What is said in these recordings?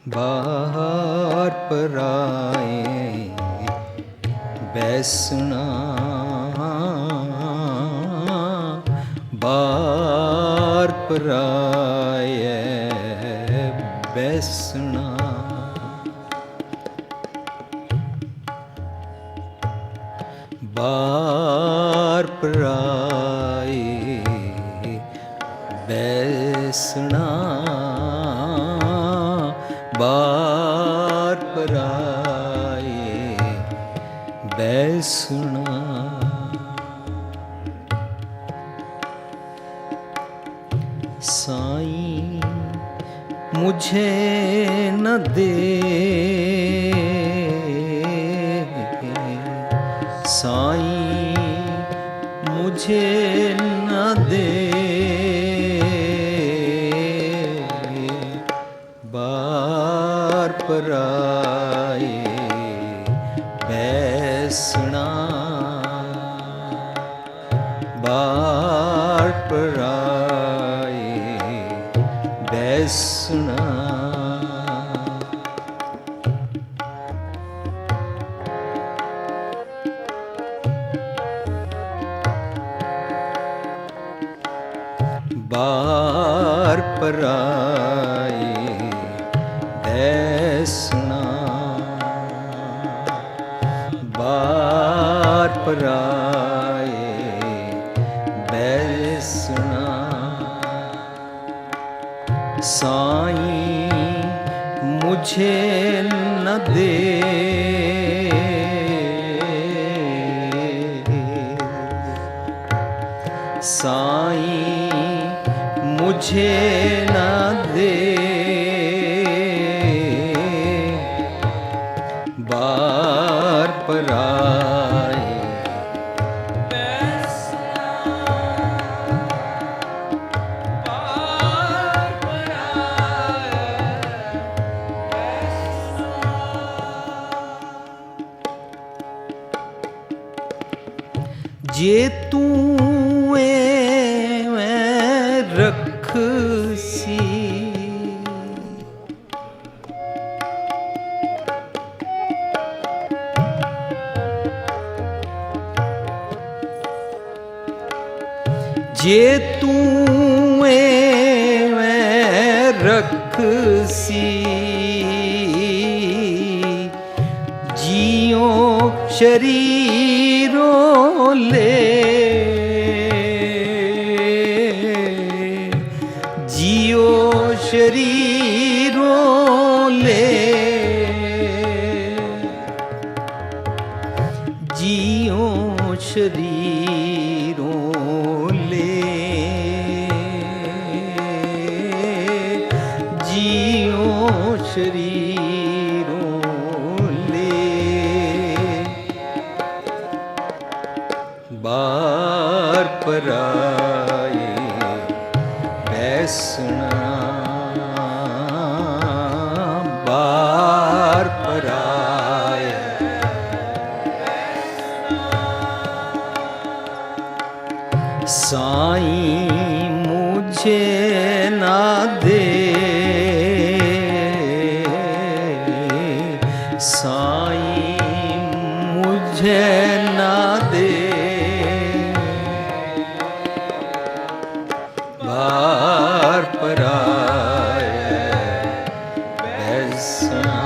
बाहर पराए बैसना, बाहर पराए बैसना। बाहर पराए बैसना, बाहर पराए बैसना। साईं मुझे न दे, साईं मुझे न दे, बाहर पराए बैसना, बाहर पराए बैसना। बाहर पराए बैसना, बाहर पराए बैसना। साईं मुझे न दे, साईं मुझे न दे, बाहर पराए बैसना, बाहर पराए बैसना। जे तू रखसी, जे तू रखसी, जियो शरीरों ले, जियो शरीरों ले, जियो शरीरों ले, जियो शरीरों ले। बाहर पराए बैसना, बाहर पराए साईं मुझे ना दे, साईं मुझे ना दे, बाहर पराए बैसना,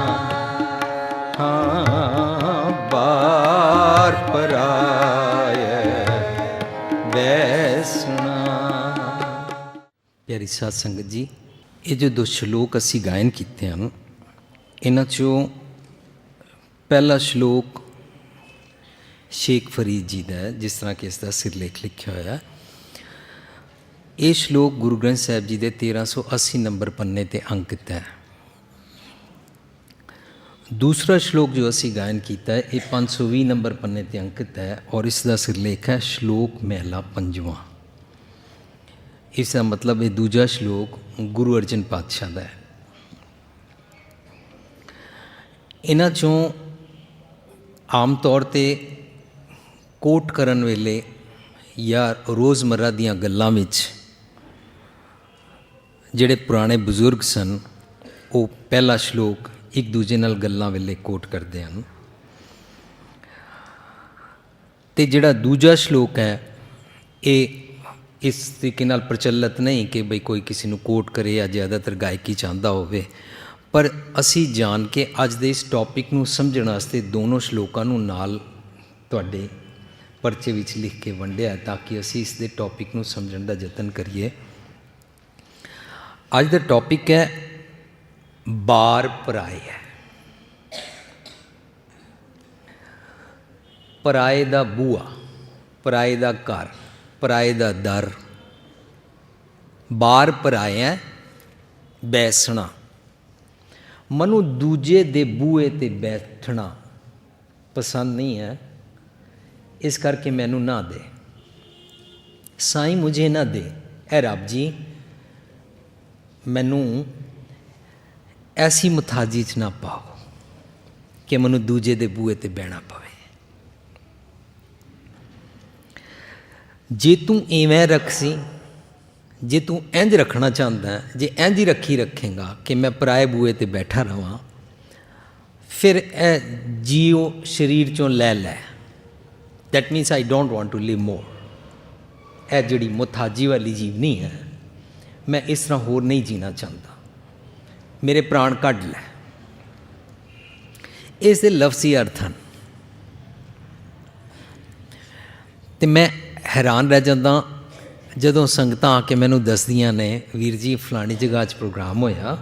हाँ बाहर पराए बैसना। प्यारी साध संगत जी, ये जो दो श्लोक असी गायन किए हैं, इन्हां चों पहला श्लोक शेख फरीद जी का है, जिस तरह कि इसका सिरलेख लिखा होया। ये श्लोक गुरु ग्रंथ साहिब जी के 1380 नंबर पन्ने ते अंकित है। दूसरा श्लोक जो असी गायन किया है ये 520 नंबर पन्ने ते अंकित है और इसका सिरलेख है श्लोक महला पंजवां। इसका मतलब ये दूजा श्लोक गुरु अर्जन पातशाह का है। इन्हां चों आम तौर पर कोट करन वेले या रोज़मर्रा दीयां गल्लां विच जिहड़े पुराने बजुर्ग सन ਉਹ ਪਹਿਲਾ ਸ਼ਲੋਕ ਇੱਕ ਦੂਜੇ ਨਾਲ ਗੱਲਾਂ ਵੇਲੇ ਕੋਟ ਕਰਦੇ ਹਨ। ਅਤੇ ਜਿਹੜਾ ਦੂਜਾ ਸ਼ਲੋਕ ਹੈ ਇਹ ਇਸ ਤਰੀਕੇ ਨਾਲ ਪ੍ਰਚਲਿਤ ਨਹੀਂ ਕਿ ਬਈ ਕੋਈ ਕਿਸੇ ਨੂੰ ਕੋਟ ਕਰੇ ਜਾਂ ਜ਼ਿਆਦਾਤਰ ਗਾਇਕੀ ਚਾਹੁੰਦਾ ਹੋਵੇ, ਪਰ ਅਸੀਂ ਜਾਣ ਕੇ ਅੱਜ ਦੇ ਇਸ ਟੌਪਿਕ ਨੂੰ ਸਮਝਣ ਵਾਸਤੇ ਦੋਨੋਂ ਸ਼ਲੋਕਾਂ ਨੂੰ ਨਾਲ ਤੁਹਾਡੇ ਪਰਚੇ ਵਿੱਚ ਲਿਖ ਕੇ ਵੰਡਿਆ ਤਾਂ ਕਿ ਅਸੀਂ ਇਸ ਦੇ ਟੌਪਿਕ ਨੂੰ ਸਮਝਣ ਦਾ ਯਤਨ ਕਰੀਏ। ਅੱਜ ਦਾ ਟੌਪਿਕ ਹੈ ਬਾਰ ਪਰਾਏ ਹੈ। ਪਰਾਏ ਦਾ ਬੂਹਾ, ਪਰਾਏ ਦਾ ਘਰ, ਪਰਾਏ ਦਾ ਦਰ, ਬਾਰ ਪਰਾਏ ਹੈ ਬੈਸਣਾ। ਮੈਨੂੰ ਦੂਜੇ ਦੇ ਬੂਹੇ 'ਤੇ ਬੈਠਣਾ ਪਸੰਦ ਨਹੀਂ ਹੈ, ਇਸ ਕਰਕੇ ਮੈਨੂੰ ਨਾ ਦੇ ਸਾਈਂ, ਮੁਝੇ ਨਾ ਦੇ। ਐ ਰੱਬ ਜੀ ਮੈਨੂੰ ਐਸੀ ਮੁਥਾਜੀ 'ਚ ਨਾ ਪਾਓ ਕਿ ਮੈਨੂੰ ਦੂਜੇ ਦੇ ਬੂਹੇ 'ਤੇ ਬਹਿਣਾ ਪਵੇ। ਜੇ ਤੂੰ ਇਵੇਂ ਰੱਖ ਸੀ, ਜੇ ਤੂੰ ਇੰਝ ਰੱਖਣਾ ਚਾਹੁੰਦਾ, ਜੇ ਇੰਝ ਹੀ ਰੱਖੇਗਾ ਕਿ ਮੈਂ ਪਰਾਏ ਬੂਹੇ 'ਤੇ ਬੈਠਾ ਰਹਾਂ, ਫਿਰ ਇਹ ਜੀਓ ਸਰੀਰ 'ਚੋਂ ਲੈ ਲੈ। That means I don't want to live more. ਇਹ ਜਿਹੜੀ ਮੁਥਾਜੀ ਵਾਲੀ ਜੀਵਨੀ ਹੈ, ਮੈਂ ਇਸ ਤਰ੍ਹਾਂ ਹੋਰ ਨਹੀਂ ਜੀਣਾ ਚਾਹੁੰਦਾ, ਮੇਰੇ ਪ੍ਰਾਣ ਕੱਢ ਲੈ। ਇਸ ਦੇ ਲਫ਼ਜ਼ੀ ਅਰਥ ਹਨ। ਅਤੇ ਮੈਂ ਹੈਰਾਨ ਰਹਿ ਜਾਂਦਾ ਜਦੋਂ ਸੰਗਤਾਂ ਆ ਕੇ ਮੈਨੂੰ ਦੱਸਦੀਆਂ ਨੇ, ਵੀਰ ਜੀ ਫਲਾਣੀ ਜਗ੍ਹਾ 'ਚ ਪ੍ਰੋਗਰਾਮ ਹੋਇਆ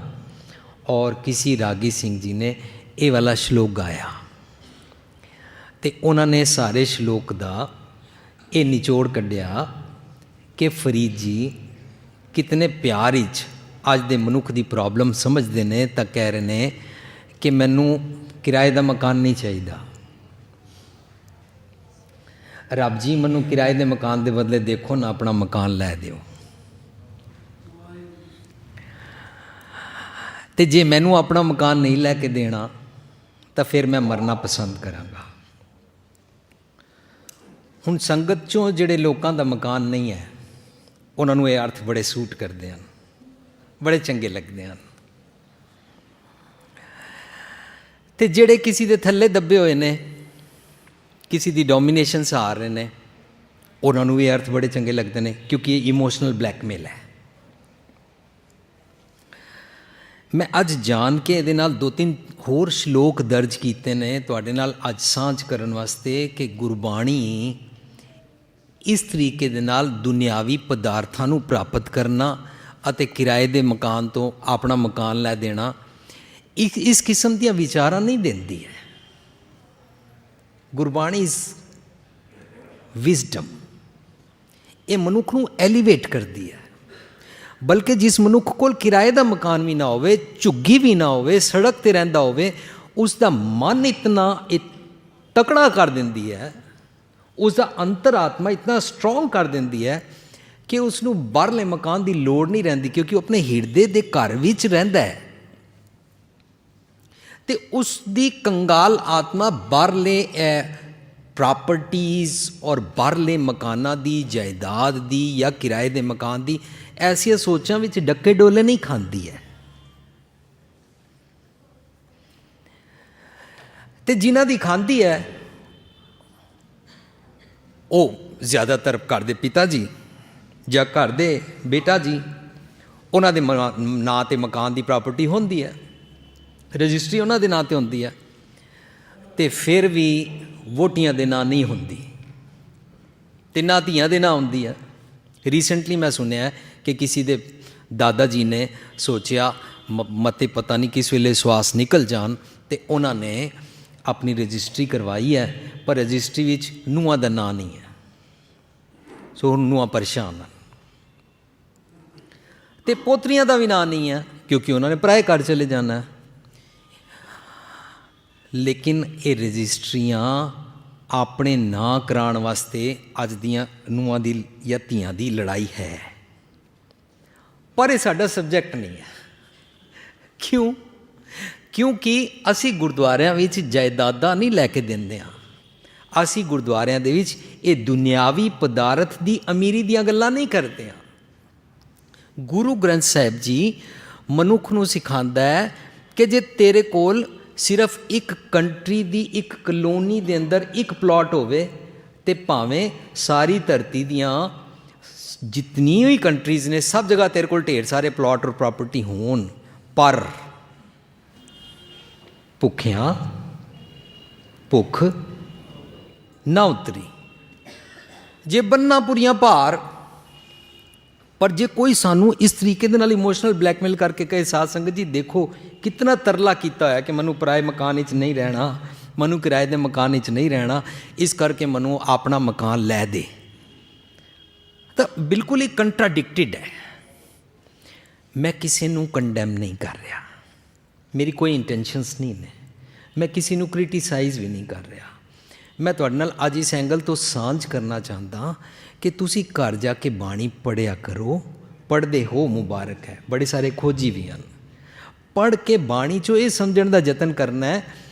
ਔਰ ਕਿਸੇ ਰਾਗੀ ਸਿੰਘ ਜੀ ਨੇ ਇਹ ਵਾਲਾ ਸ਼ਲੋਕ ਗਾਇਆ ਅਤੇ ਉਹਨਾਂ ਨੇ ਸਾਰੇ ਸ਼ਲੋਕ ਦਾ ਇਹ ਨਿਚੋੜ ਕੱਢਿਆ ਕਿ ਫਰੀਦ ਜੀ ਕਿਤਨੇ ਪਿਆਰ ਵਿੱਚ ਅੱਜ ਦੇ ਮਨੁੱਖ ਦੀ ਪ੍ਰੋਬਲਮ ਸਮਝਦੇ ਨੇ, ਤਾਂ ਕਹਿ ਰਹੇ ਨੇ ਕਿ ਮੈਨੂੰ ਕਿਰਾਏ ਦਾ ਮਕਾਨ ਨਹੀਂ ਚਾਹੀਦਾ, ਰੱਬ ਜੀ ਮੈਨੂੰ ਕਿਰਾਏ ਦੇ ਮਕਾਨ ਦੇ ਬਦਲੇ ਦੇਖੋ ਨਾ ਆਪਣਾ ਮਕਾਨ ਲੈ ਦਿਓ। ਅਤੇ ਜੇ ਮੈਨੂੰ ਆਪਣਾ ਮਕਾਨ ਨਹੀਂ ਲੈ ਕੇ ਦੇਣਾ ਤਾਂ ਫਿਰ ਮੈਂ ਮਰਨਾ ਪਸੰਦ ਕਰਾਂਗਾ। ਹੁਣ ਸੰਗਤ 'ਚੋਂ ਜਿਹੜੇ ਲੋਕਾਂ ਦਾ ਮਕਾਨ ਨਹੀਂ ਹੈ, ਉਹਨਾਂ ਨੂੰ ਇਹ ਅਰਥ ਬੜੇ ਸੂਟ ਕਰਦੇ ਹਨ, ਬੜੇ ਚੰਗੇ ਲੱਗਦੇ ਹਨ। ਅਤੇ ਜਿਹੜੇ ਕਿਸੇ ਦੇ ਥੱਲੇ ਦੱਬੇ ਹੋਏ ਨੇ, ਕਿਸੇ ਦੀ ਡੋਮੀਨੇਸ਼ਨ ਸਹਾਰ ਰਹੇ ਨੇ, ਉਹਨਾਂ ਨੂੰ ਇਹ ਅਰਥ ਬੜੇ ਚੰਗੇ ਲੱਗਦੇ ਨੇ, ਕਿਉਂਕਿ ਇਹ ਇਮੋਸ਼ਨਲ ਬਲੈਕਮੇਲ ਹੈ। ਮੈਂ ਅੱਜ ਜਾਣ ਕੇ ਇਹਦੇ ਨਾਲ 2-3 ਹੋਰ ਸ਼ਲੋਕ ਦਰਜ ਕੀਤੇ ਨੇ ਤੁਹਾਡੇ ਨਾਲ ਅੱਜ ਸਾਂਝ ਕਰਨ ਵਾਸਤੇ ਕਿ ਗੁਰਬਾਣੀ ਇਸ ਤਰੀਕੇ ਦੇ ਨਾਲ ਦੁਨਿਆਵੀ ਪਦਾਰਥਾਂ ਨੂੰ ਪ੍ਰਾਪਤ ਕਰਨਾ ਅਤੇ ਕਿਰਾਏ ਦੇ ਮਕਾਨ ਤੋਂ ਆਪਣਾ ਮਕਾਨ ਲੈ ਦੇਣਾ ਇਸ ਕਿਸਮ ਦੀਆਂ ਵਿਚਾਰਾਂ ਨਹੀਂ ਦਿੰਦੀ ਹੈ। Gurbani is wisdom. ਇਹ ਮਨੁੱਖ ਨੂੰ ਐਲੀਵੇਟ ਕਰਦੀ ਹੈ। ਬਲਕਿ ਜਿਸ ਮਨੁੱਖ ਕੋਲ ਕਿਰਾਏ ਦਾ ਮਕਾਨ ਵੀ ਨਾ ਹੋਵੇ, ਝੁੱਗੀ ਵੀ ਨਾ ਹੋਵੇ, ਸੜਕ 'ਤੇ ਰਹਿੰਦਾ ਹੋਵੇ, ਉਸ ਦਾ ਮਨ ਇਤਨਾ ਤਕੜਾ ਕਰ ਦਿੰਦੀ ਹੈ, ਉਸ ਦਾ ਅੰਤਰ-ਆਤਮਾ ਇਤਨਾ ਸਟਰੋਂਗ ਕਰ ਦਿੰਦੀ ਹੈ ਕਿ ਉਸ ਨੂੰ ਬਾਹਰਲੇ ਮਕਾਨ ਦੀ ਲੋੜ ਨਹੀਂ ਰਹਿੰਦੀ, ਕਿਉਂਕਿ ਉਹ ਆਪਣੇ ਹਿਰਦੇ ਦੇ ਘਰ ਵਿੱਚ ਰਹਿੰਦਾ ਹੈ। ਅਤੇ ਉਸ ਦੀ ਕੰਗਾਲ ਆਤਮਾ ਬਾਹਰਲੇ ਪ੍ਰਾਪਰਟੀਜ਼ ਔਰ ਬਾਹਰਲੇ ਮਕਾਨਾਂ ਦੀ, ਜਾਇਦਾਦ ਦੀ ਜਾਂ ਕਿਰਾਏ ਦੇ ਮਕਾਨ ਦੀ ਐਸੀਆਂ ਸੋਚਾਂ ਵਿੱਚ ਡੱਕੇ ਡੋਲੇ ਨਹੀਂ ਖਾਂਦੀ ਹੈ। ਅਤੇ ਜਿਨ੍ਹਾਂ ਦੀ ਖਾਂਦੀ ਹੈ ਉਹ ਜ਼ਿਆਦਾਤਰ ਘਰ ਦੇ ਪਿਤਾ ਜੀ ਜਾਂ ਘਰ ਦੇ ਬੇਟਾ ਜੀ, ਉਹਨਾਂ ਦੇ ਨਾਂ 'ਤੇ ਮਕਾਨ ਦੀ ਪ੍ਰਾਪਰਟੀ ਹੁੰਦੀ ਹੈ, ਰਜਿਸਟਰੀ ਉਹਨਾਂ ਦੇ ਨਾਂ 'ਤੇ ਹੁੰਦੀ ਹੈ, ਅਤੇ ਫਿਰ ਵੀ ਵੋਟੀਆਂ ਦੇ ਨਾਂ ਨਹੀਂ ਹੁੰਦੀ, ਤਿੰਨਾਂ ਧੀਆਂ ਦੇ ਨਾਂ ਹੁੰਦੀ ਹੈ। ਰੀਸੈਂਟਲੀ ਮੈਂ ਸੁਣਿਆ ਕਿ ਕਿਸੇ ਦੇ ਦਾਦਾ ਜੀ ਨੇ ਸੋਚਿਆ ਮਤੇ ਪਤਾ ਨਹੀਂ ਕਿਸ ਵੇਲੇ ਸਵਾਸ ਨਿਕਲ ਜਾਣ, ਅਤੇ ਉਹਨਾਂ ਨੇ ਆਪਣੀ ਰਜਿਸਟਰੀ ਕਰਵਾਈ ਹੈ, ਪਰ ਰਜਿਸਟਰੀ ਵਿੱਚ ਨੂੰਹਾਂ ਦਾ ਨਾਂ ਨਹੀਂ ਹੈ। ਸੋ ਹੁਣ ਨੂੰਹਾਂ ਪਰੇਸ਼ਾਨ ਹਨ। ਅਤੇ ਪੋਤਰੀਆਂ ਦਾ ਵੀ ਨਾਂ ਨਹੀਂ ਹੈ, ਕਿਉਂਕਿ ਉਹਨਾਂ ਨੇ ਪਰਾਏ ਘਰ ਚਲੇ ਜਾਣਾ ਹੈ। ਲੇਕਿਨ ਇਹ ਰਜਿਸਟਰੀਆਂ ਆਪਣੇ ਨਾਂ ਕਰਾਉਣ ਵਾਸਤੇ ਅੱਜ ਦੀਆਂ ਨੂੰਹਾਂ ਦੀ ਜਾਂ ਧੀਆਂ ਦੀ ਲੜਾਈ ਹੈ, ਪਰ ਇਹ ਸਾਡਾ ਸਬਜੈਕਟ ਨਹੀਂ ਹੈ। ਕਿਉਂ? ਕਿਉਂਕਿ ਅਸੀਂ ਗੁਰਦੁਆਰਿਆਂ ਵਿੱਚ ਜਾਇਦਾਦਾਂ ਨਹੀਂ ਲੈ ਕੇ ਦਿੰਦੇ ਹਾਂ। ਅਸੀਂ ਗੁਰਦੁਆਰਿਆਂ ਦੇ ਵਿੱਚ ਇਹ ਦੁਨਿਆਵੀ ਪਦਾਰਥ ਦੀ ਅਮੀਰੀ ਦੀਆਂ ਗੱਲਾਂ ਨਹੀਂ ਕਰਦੇ ਹਾਂ। ਗੁਰੂ ਗ੍ਰੰਥ ਸਾਹਿਬ ਜੀ ਮਨੁੱਖ ਨੂੰ ਸਿਖਾਉਂਦਾ ਹੈ ਕਿ ਜੇ ਤੇਰੇ ਕੋਲ ਸਿਰਫ ਇੱਕ ਕੰਟਰੀ ਦੀ ਇੱਕ ਕਲੋਨੀ ਦੇ ਅੰਦਰ ਇੱਕ ਪਲਾਟ ਹੋਵੇ ਤੇ ਭਾਵੇਂ ਸਾਰੀ ਧਰਤੀ ਦੀਆਂ ਜਿਤਨੀ ਵੀ ਕੰਟਰੀਜ਼ ਨੇ ਸਭ ਜਗ੍ਹਾ ਤੇਰੇ ਕੋਲ ਢੇਰ ਸਾਰੇ ਪਲਾਟ ਔਰ ਪ੍ਰਾਪਰਟੀ ਹੋਣ, ਪਰ ਭੁੱਖਿਆਂ ਭੁੱਖ ਨਾ ਉਤਰੀ। ਜੇ ਬੰਨਾ ਪੂਰੀਆਂ ਭਾਰ, ਪਰ ਜੇ ਕੋਈ ਸਾਨੂੰ ਇਸ ਤਰੀਕੇ ਦੇ ਨਾਲ ਇਮੋਸ਼ਨਲ ਬਲੈਕਮੇਲ ਕਰਕੇ ਕਹੇ ਸਾਧ ਸੰਗਤ ਜੀ ਦੇਖੋ ਕਿਤਨਾ ਤਰਲਾ ਕੀਤਾ ਹੋਇਆ ਕਿ ਮੈਨੂੰ ਪਰਾਏ ਮਕਾਨ ਵਿੱਚ ਨਹੀਂ ਰਹਿਣਾ, ਮੈਨੂੰ ਕਿਰਾਏ ਦੇ ਮਕਾਨ ਵਿੱਚ ਨਹੀਂ ਰਹਿਣਾ, ਇਸ ਕਰਕੇ ਮੈਨੂੰ ਆਪਣਾ ਮਕਾਨ ਲੈ ਦੇ, ਤਾਂ ਬਿਲਕੁਲ ਹੀ ਕੰਟਰਾਡਿਕਟਿਡ ਹੈ। ਮੈਂ ਕਿਸੇ ਨੂੰ ਕੰਡੈਮ ਨਹੀਂ ਕਰ ਰਿਹਾ, ਮੇਰੀ ਕੋਈ ਇੰਟੈਂਸ਼ਨਸ ਨਹੀਂ ਨੇ, ਮੈਂ ਕਿਸੇ ਨੂੰ ਕ੍ਰਿਟੀਸਾਈਜ਼ ਵੀ ਨਹੀਂ ਕਰ ਰਿਹਾ। ਮੈਂ ਤੁਹਾਡੇ ਨਾਲ ਅੱਜ ਇਸ ਐਂਗਲ ਤੋਂ ਸਾਂਝ ਕਰਨਾ ਚਾਹੁੰਦਾ ਕਿ ਤੁਸੀਂ ਘਰ ਜਾ ਕੇ ਬਾਣੀ ਪੜ੍ਹਿਆ ਕਰੋ, ਪੜ੍ਹਦੇ ਹੋ ਮੁਬਾਰਕ ਹੈ, ਬੜੇ ਸਾਰੇ ਖੋਜੀ ਵੀ ਹਨ। ਪੜ੍ਹ ਕੇ ਬਾਣੀ 'ਚੋਂ ਇਹ ਸਮਝਣ ਦਾ ਯਤਨ ਕਰਨਾ ਹੈ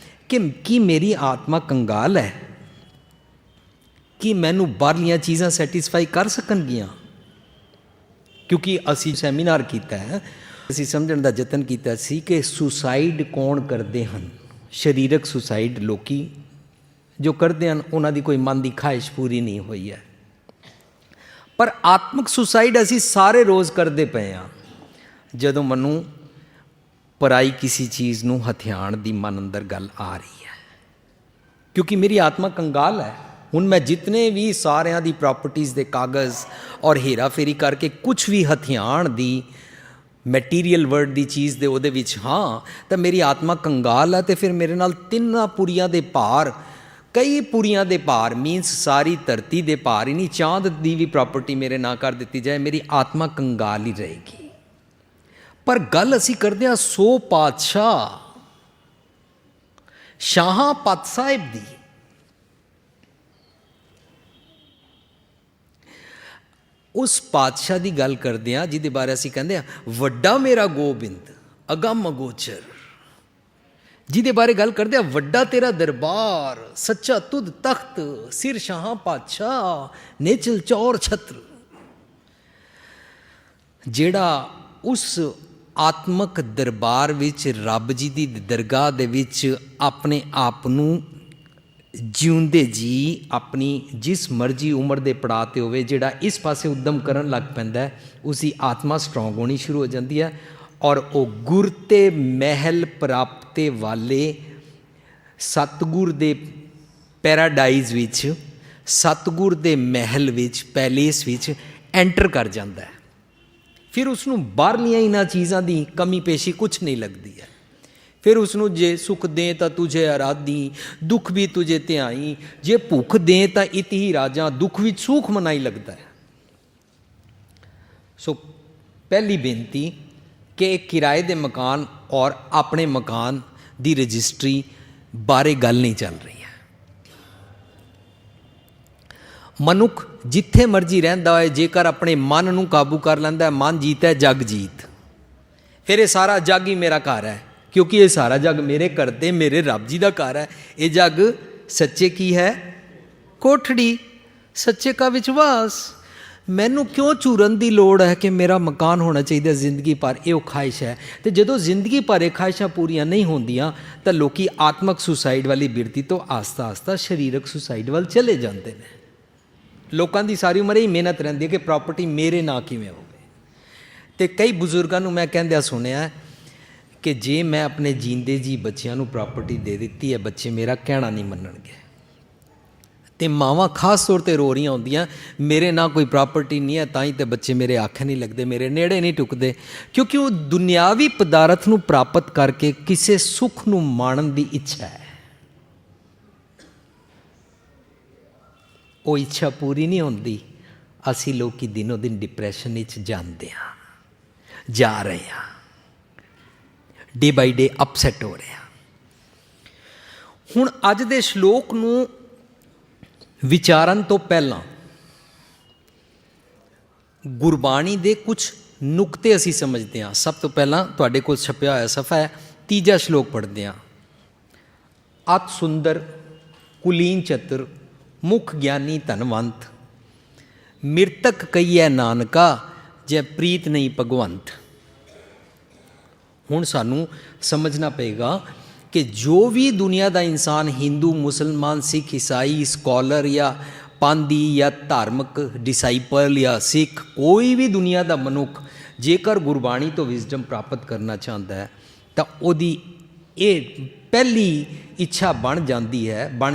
ਕਿ ਕੀ ਮੇਰੀ ਆਤਮਾ ਕੰਗਾਲ ਹੈ, ਕਿ ਮੈਨੂੰ ਬਾਹਰਲੀਆਂ ਚੀਜ਼ਾਂ ਸੈਟੀਸਫਾਈ ਕਰ ਸਕਣਗੀਆਂ। ਕਿਉਂਕਿ ਅਸੀਂ ਸੈਮੀਨਾਰ ਕੀਤਾ ਹੈ, ਅਸੀਂ ਸਮਝਣ ਦਾ ਯਤਨ ਕੀਤਾ ਸੀ ਕਿ ਸੁਸਾਈਡ ਕੌਣ ਕਰਦੇ ਹਨ। ਸਰੀਰਕ ਸੁਸਾਈਡ ਲੋਕੀ ਜੋ ਕਰਦੇ ਹਨ ਉਹਨਾਂ ਦੀ ਕੋਈ ਮਨ ਦੀ ਖਾਹਿਸ਼ ਪੂਰੀ ਨਹੀਂ ਹੋਈ ਹੈ, ਪਰ ਆਤਮਿਕ ਸੁਸਾਈਡ ਅਸੀਂ ਸਾਰੇ ਰੋਜ਼ ਕਰਦੇ ਪਏ ਹਾਂ। ਜਦੋਂ ਮੈਨੂੰ ਪਰਾਈ ਕਿਸੇ ਚੀਜ਼ ਨੂੰ ਹਥਿਆਣ ਦੀ ਮਨ ਅੰਦਰ ਗੱਲ ਆ ਰਹੀ ਹੈ, ਕਿਉਂਕਿ ਮੇਰੀ ਆਤਮਾ ਕੰਗਾਲ ਹੈ। ਹੁਣ ਮੈਂ ਜਿਤਨੇ ਵੀ ਸਾਰਿਆਂ ਦੀ ਪ੍ਰਾਪਰਟੀਜ਼ ਦੇ ਕਾਗਜ਼ ਔਰ ਹੇਰਾ ਫੇਰੀ ਕਰਕੇ ਕੁਛ ਵੀ ਹਥਿਆਣ ਦੀ ਮੈਟੀਰੀਅਲ ਵਰਡ ਦੀ ਚੀਜ਼ ਦੇ ਉਹਦੇ ਵਿੱਚ ਹਾਂ, ਤਾਂ ਮੇਰੀ ਆਤਮਾ ਕੰਗਾਲ ਹੈ। ਅਤੇ ਫਿਰ ਮੇਰੇ ਨਾਲ ਤਿੰਨਾਂ ਪੁਰੀਆਂ ਦੇ ਭਾਰ, ਕਈ ਪੁਰੀਆਂ ਦੇ ਭਾਰ ਮੀਨਸ ਸਾਰੀ ਧਰਤੀ ਦੇ ਭਾਰ ਹੀ ਨਹੀਂ, ਚਾਂਦ ਦੀ ਵੀ ਪ੍ਰਾਪਰਟੀ ਮੇਰੇ ਨਾਂ ਕਰ ਦਿੱਤੀ ਜਾਏ, ਮੇਰੀ ਆਤਮਾ ਕੰਗਾਲ ਹੀ ਰਹੇਗੀ। ਪਰ ਗੱਲ ਅਸੀਂ ਕਰਦੇ ਹਾਂ 100 ਪਾਤਸ਼ਾਹ ਸ਼ਾਹਾਂ ਪਤ ਸਾਹਿਬ ਦੀ। ਉਸ ਪਾਤਸ਼ਾਹ ਦੀ ਗੱਲ ਕਰਦੇ ਹਾਂ ਜਿਹਦੇ ਬਾਰੇ ਅਸੀਂ ਕਹਿੰਦੇ ਹਾਂ ਵੱਡਾ ਮੇਰਾ ਗੋਬਿੰਦ ਅਗੰਮ ਅਗੋਚਰ, ਜਿਹਦੇ ਬਾਰੇ ਗੱਲ ਕਰਦੇ ਆ ਵੱਡਾ ਤੇਰਾ ਦਰਬਾਰ, ਸੱਚਾ ਤੁਧ ਤਖਤ, ਸਿਰ ਸ਼ਾਹਾਂ ਪਾਤਸ਼ਾਹ ਨੇਚਲ ਚੌਰ ਛਤਰ। ਜਿਹੜਾ ਉਸ ਆਤਮਕ ਦਰਬਾਰ ਵਿੱਚ ਰੱਬ ਜੀ ਦੀ ਦਰਗਾਹ ਦੇ ਵਿੱਚ ਆਪਣੇ ਆਪ ਨੂੰ ਜਿਉਂਦੇ ਜੀ ਆਪਣੀ ਜਿਸ ਮਰਜ਼ੀ ਉਮਰ ਦੇ ਪੜਾਅ 'ਤੇ ਹੋਵੇ, ਜਿਹੜਾ ਇਸ ਪਾਸੇ ਉੱਦਮ ਕਰਨ ਲੱਗ ਪੈਂਦਾ ਹੈ, ਉਸਦੀ ਆਤਮਾ ਸਟਰੋਂਗ ਹੋਣੀ ਸ਼ੁਰੂ ਹੋ ਜਾਂਦੀ ਹੈ ਔਰ ਉਹ ਗੁਰ ਤੇ ਮਹਿਲ ਪ੍ਰਾਪਤੇ ਵਾਲੇ ਸਤਿਗੁਰ ਦੇ ਪੈਰਾਡਾਈਜ਼ ਵਿੱਚ, ਸਤਿਗੁਰ ਦੇ ਮਹਿਲ ਵਿੱਚ, ਪੈਲੇਸ ਵਿੱਚ ਐਂਟਰ ਕਰ ਜਾਂਦਾ ਹੈ। ਫਿਰ ਉਸਨੂੰ ਬਾਹਰਲੀਆਂ ਇਹਨਾਂ ਚੀਜ਼ਾਂ ਦੀ ਕਮੀ ਪੇਸ਼ੀ ਕੁਛ ਨਹੀਂ ਲੱਗਦੀ ਹੈ। ਫਿਰ ਉਸਨੂੰ ਜੇ ਸੁਖ ਦੇ ਤਾਂ ਤੁਝੇ ਅਰਾਧੀ, ਦੁੱਖ ਵੀ ਤੁਝੇ ਧਿਆਈ, ਜੇ ਭੁੱਖ ਦੇ ਤਾਂ ਇਤ ਹੀ ਰਾਜਾਂ, ਦੁੱਖ ਵਿੱਚ ਸੁਖ ਮਨਾਈ ਲੱਗਦਾ ਹੈ। ਸੋ ਪਹਿਲੀ ਬੇਨਤੀ ਕਿ ਕਿਰਾਏ ਦੇ ਮਕਾਨ ਔਰ ਆਪਣੇ ਮਕਾਨ ਦੀ ਰਜਿਸਟਰੀ ਬਾਰੇ ਗੱਲ ਨਹੀਂ ਚੱਲ ਰਹੀ ਹੈ। ਮਨੁੱਖ ਜਿੱਥੇ ਮਰਜ਼ੀ ਰਹਿੰਦਾ ਹੋਏ, ਜੇਕਰ ਆਪਣੇ ਮਨ ਨੂੰ ਕਾਬੂ ਕਰ ਲੈਂਦਾ ਹੈ, ਮਨ ਜੀਤ ਹੈ ਜਗ ਜੀਤ। ਫਿਰ ਇਹ ਸਾਰਾ ਜਗ ਹੀ ਮੇਰਾ ਘਰ ਹੈ, ਕਿਉਂਕਿ ਇਹ ਸਾਰਾ ਜਗ ਮੇਰੇ ਘਰ ਤੇ ਮੇਰੇ ਰੱਬ ਜੀ ਦਾ ਘਰ ਹੈ। ਇਹ ਜਗ ਸੱਚੇ ਕੀ ਹੈ? ਕੋਠੜੀ, ਸੱਚੇ ਕਾ ਵਿਸ਼ਵਾਸ। ਮੈਨੂੰ ਕਿਉਂ ਝੂਰਨ ਦੀ ਲੋੜ ਹੈ ਕਿ ਮੇਰਾ ਮਕਾਨ ਹੋਣਾ ਚਾਹੀਦਾ ਜ਼ਿੰਦਗੀ ਭਰ? ਇਹ ਉਹ ਖਾਹਿਸ਼ ਹੈ। ਅਤੇ ਜਦੋਂ ਜ਼ਿੰਦਗੀ ਭਰ ਇਹ ਖਾਹਿਸ਼ਾਂ ਪੂਰੀਆਂ ਨਹੀਂ ਹੁੰਦੀਆਂ ਤਾਂ ਲੋਕੀ ਆਤਮਕ ਸੁਸਾਈਡ ਵਾਲੀ ਬਿਰਤੀ ਤੋਂ ਆਸਤਾ ਆਸਤਾ ਸਰੀਰਕ ਸੁਸਾਈਡ ਵੱਲ ਚਲੇ ਜਾਂਦੇ ਨੇ। ਲੋਕਾਂ ਦੀ ਸਾਰੀ ਉਮਰ ਹੀ ਮਿਹਨਤ ਰਹਿੰਦੀ ਹੈ ਕਿ ਪ੍ਰਾਪਰਟੀ ਮੇਰੇ ਨਾਂ ਕਿਵੇਂ ਹੋਵੇ। ਅਤੇ ਕਈ ਬਜ਼ੁਰਗਾਂ ਨੂੰ ਮੈਂ ਕਹਿੰਦਿਆਂ ਸੁਣਿਆ ਕਿ ਜੇ ਮੈਂ ਆਪਣੇ ਜੀਂਦੇ ਜੀ ਬੱਚਿਆਂ ਨੂੰ ਪ੍ਰਾਪਰਟੀ ਦੇ ਦਿੱਤੀ ਹੈ, ਬੱਚੇ ਮੇਰਾ ਕਹਿਣਾ ਨਹੀਂ ਮੰਨਣਗੇ। ਅਤੇ ਮਾਵਾਂ ਖਾਸ ਤੌਰ 'ਤੇ ਰੋ ਰਹੀਆਂ ਹੁੰਦੀਆਂ, ਮੇਰੇ ਨਾਲ ਕੋਈ ਪ੍ਰਾਪਰਟੀ ਨਹੀਂ ਹੈ, ਤਾਂ ਹੀ ਤਾਂ ਬੱਚੇ ਮੇਰੇ ਆਖੇ ਨਹੀਂ ਲੱਗਦੇ, ਮੇਰੇ ਨੇੜੇ ਨਹੀਂ ਟੁਕਦੇ, ਕਿਉਂਕਿ ਉਹ ਦੁਨਿਆਵੀ ਪਦਾਰਥ ਨੂੰ ਪ੍ਰਾਪਤ ਕਰਕੇ ਕਿਸੇ ਸੁੱਖ ਨੂੰ ਮਾਣਨ ਦੀ ਇੱਛਾ ਹੈ। ਉਹ ਇੱਛਾ ਪੂਰੀ ਨਹੀਂ ਹੁੰਦੀ। ਅਸੀਂ ਲੋਕ ਦਿਨੋਂ ਦਿਨ ਡਿਪਰੈਸ਼ਨ ਵਿੱਚ ਜਾਂਦੇ ਹਾਂ, ਜਾ ਰਹੇ ਹਾਂ, ਡੇ ਬਾਈ ਡੇ ਅਪਸੈਟ ਹੋ ਰਹੇ ਹਾਂ। ਹੁਣ ਅੱਜ ਦੇ ਸ਼ਲੋਕ ਨੂੰ ਵਿਚਾਰਨ ਤੋਂ ਪਹਿਲਾਂ ਗੁਰਬਾਣੀ ਦੇ ਕੁਝ ਨੁਕਤੇ ਅਸੀਂ ਸਮਝਦੇ ਹਾਂ। ਸਭ ਤੋਂ ਪਹਿਲਾਂ ਤੁਹਾਡੇ ਕੋਲ ਛਪਿਆ ਹੋਇਆ ਸਫਾ ਹੈ, ਤੀਜਾ ਸ਼ਲੋਕ ਪੜ੍ਹਦੇ ਹਾਂ। ਅਤ ਸੁੰਦਰ ਕੁਲੀਨ ਚਤੁਰ ਮੁਖ ਗਿਆਨੀ ਧਨਵੰਤ, ਮਿਰਤਕ ਕਹੀਐ ਨਾਨਕਾ ਜੈ ਪ੍ਰੀਤ ਨਹੀਂ ਭਗਵੰਤ। ਹੁਣ ਸਾਨੂੰ ਸਮਝਣਾ ਪਏਗਾ ਕਿ ਜੋ ਵੀ ਦੁਨੀਆ ਦਾ ਇਨਸਾਨ ਹਿੰਦੂ ਮੁਸਲਮਾਨ ਸਿੱਖ ਈਸਾਈ ਸਕਾਲਰ ਜਾਂ ਪਾਂਦੀ ਜਾਂ ਧਾਰਮਿਕ ਡਿਸਾਈਪਲ ਜਾਂ ਸਿੱਖ ਕੋਈ ਵੀ ਦੁਨੀਆ ਦਾ ਮਨੁੱਖ ਜੇਕਰ ਗੁਰਬਾਣੀ ਤੋਂ ਵਿਜ਼ਡਮ ਪ੍ਰਾਪਤ ਕਰਨਾ ਚਾਹੁੰਦਾ ਹੈ ਤਾਂ ਉਹਦੀ ਇਹ ਪਹਿਲੀ ਇੱਛਾ ਬਣ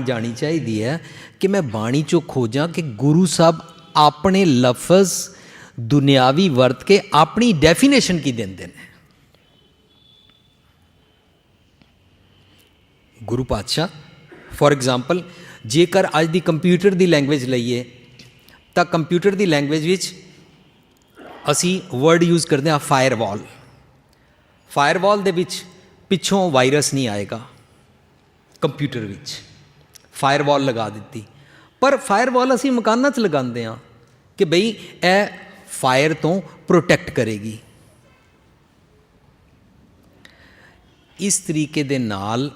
ਜਾਣੀ ਚਾਹੀਦੀ ਹੈ ਕਿ ਮੈਂ ਬਾਣੀ 'ਚੋਂ ਖੋਜਾਂ ਕਿ ਗੁਰੂ ਸਾਹਿਬ ਆਪਣੇ ਲਫ਼ਜ਼ ਦੁਨਿਆਵੀ ਵਰਤ ਕੇ ਆਪਣੀ ਡੈਫੀਨੇਸ਼ਨ ਕੀ ਦਿੰਦੇ ਨੇ। ਗੁਰੂ ਪਾਤਸ਼ਾਹ ਫੋਰ ਐਗਜ਼ਾਮਪਲ ਜੇਕਰ ਅੱਜ ਦੀ ਕੰਪਿਊਟਰ ਦੀ ਲੈਂਗੁਏਜ ਲਈਏ ਤਾਂ ਕੰਪਿਊਟਰ ਦੀ ਲੈਂਗੁਏਜ ਵਿੱਚ ਅਸੀਂ ਵਰਡ ਯੂਜ਼ ਕਰਦੇ ਹਾਂ ਫਾਇਰਵਾਲ। ਫਾਇਰਵਾਲ ਦੇ ਵਿੱਚ ਪਿੱਛੋਂ ਵਾਇਰਸ ਨਹੀਂ ਆਏਗਾ, ਕੰਪਿਊਟਰ ਵਿੱਚ ਫਾਇਰਵਾਲ ਲਗਾ ਦਿੱਤੀ। ਪਰ ਫਾਇਰਵਾਲ ਅਸੀਂ ਮਕਾਨਾਂ 'ਚ ਲਗਾਉਂਦੇ ਹਾਂ ਕਿ ਬਈ ਇਹ ਫਾਇਰ ਤੋਂ ਪ੍ਰੋਟੈਕਟ ਕਰੇਗੀ। ਇਸ ਤਰੀਕੇ ਦੇ ਨਾਲ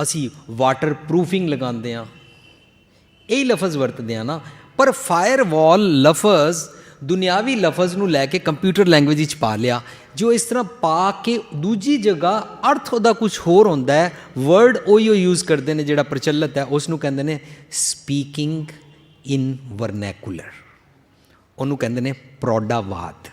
ਅਸੀਂ ਵਾਟਰ ਪ੍ਰੂਫਿੰਗ ਲਗਾਉਂਦੇ ਹਾਂ, ਇਹੀ ਲਫ਼ਜ਼ ਵਰਤਦੇ ਹਾਂ ਨਾ। ਪਰ ਫਾਇਰਵਾਲ ਲਫ਼ਜ਼ ਦੁਨਿਆਵੀ ਲਫ਼ਜ਼ ਨੂੰ ਲੈ ਕੇ ਕੰਪਿਊਟਰ ਲੈਂਗੁਏਜ ਵਿੱਚ ਪਾ ਲਿਆ, ਜੋ ਇਸ ਤਰ੍ਹਾਂ ਪਾ ਕੇ ਦੂਜੀ ਜਗ੍ਹਾ ਅਰਥ ਉਹਦਾ ਕੁਛ ਹੋਰ ਹੁੰਦਾ ਹੈ। ਵਰਡ ਉਹੀ ਯੂਜ਼ ਕਰਦੇ ਨੇ ਜਿਹੜਾ ਪ੍ਰਚਲਿਤ ਹੈ, ਉਸ ਨੂੰ ਕਹਿੰਦੇ ਨੇ ਸਪੀਕਿੰਗ ਇਨ ਵਰਨੈਕੂਲਰ, ਉਹਨੂੰ ਕਹਿੰਦੇ ਨੇ ਪ੍ਰੌਡਾਵਾਦ।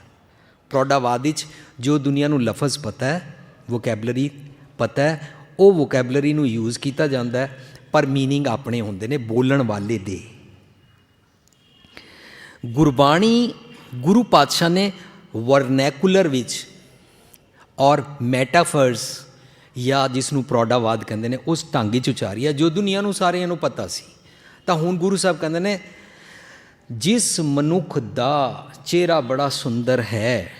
ਪ੍ਰੌਡਾਵਾਦ ਵਿੱਚ ਜੋ ਦੁਨੀਆ ਨੂੰ ਲਫ਼ਜ਼ ਪਤਾ ਹੈ, ਵੋਕੈਬਲਰੀ ਪਤਾ ਹੈ, ਉਹ ਵੋਕੈਬਲਰੀ ਨੂੰ ਯੂਜ਼ ਕੀਤਾ ਜਾਂਦਾ ਹੈ, ਪਰ ਮੀਨਿੰਗ ਆਪਣੇ ਹੁੰਦੇ ਨੇ ਬੋਲਣ ਵਾਲੇ ਦੇ। ਗੁਰਬਾਣੀ ਗੁਰੂ ਪਾਤਸ਼ਾਹ ਨੇ ਵਰਨੈਕੂਲਰ ਵਿੱਚ ਔਰ ਮੈਟਾਫਰਸ ਜਾਂ ਜਿਸ ਨੂੰ ਪ੍ਰੌਡਾਵਾਦ ਕਹਿੰਦੇ ਨੇ ਉਸ ਢੰਗ 'ਚ ਉਚਾਰੀ ਹੈ ਜੋ ਦੁਨੀਆ ਨੂੰ ਸਾਰਿਆਂ ਨੂੰ ਪਤਾ ਸੀ। ਤਾਂ ਹੁਣ ਗੁਰੂ ਸਾਹਿਬ ਕਹਿੰਦੇ ਨੇ ਜਿਸ ਮਨੁੱਖ ਦਾ ਚਿਹਰਾ ਬੜਾ ਸੁੰਦਰ ਹੈ,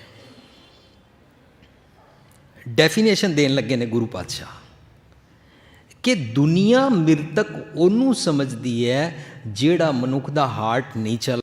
ਡੈਫੀਨੇਸ਼ਨ ਦੇਣ ਲੱਗੇ ਨੇ ਗੁਰੂ ਪਾਤਸ਼ਾਹ ਕਿ ਦੁਨੀਆ ਮ੍ਰਿਤਕ ਉਹਨੂੰ ਸਮਝਦੀ ਹੈ ਜਿਹੜਾ ਮਨੁੱਖ ਦਾ ਹਾਰਟ ਨਹੀਂ ਚੱਲ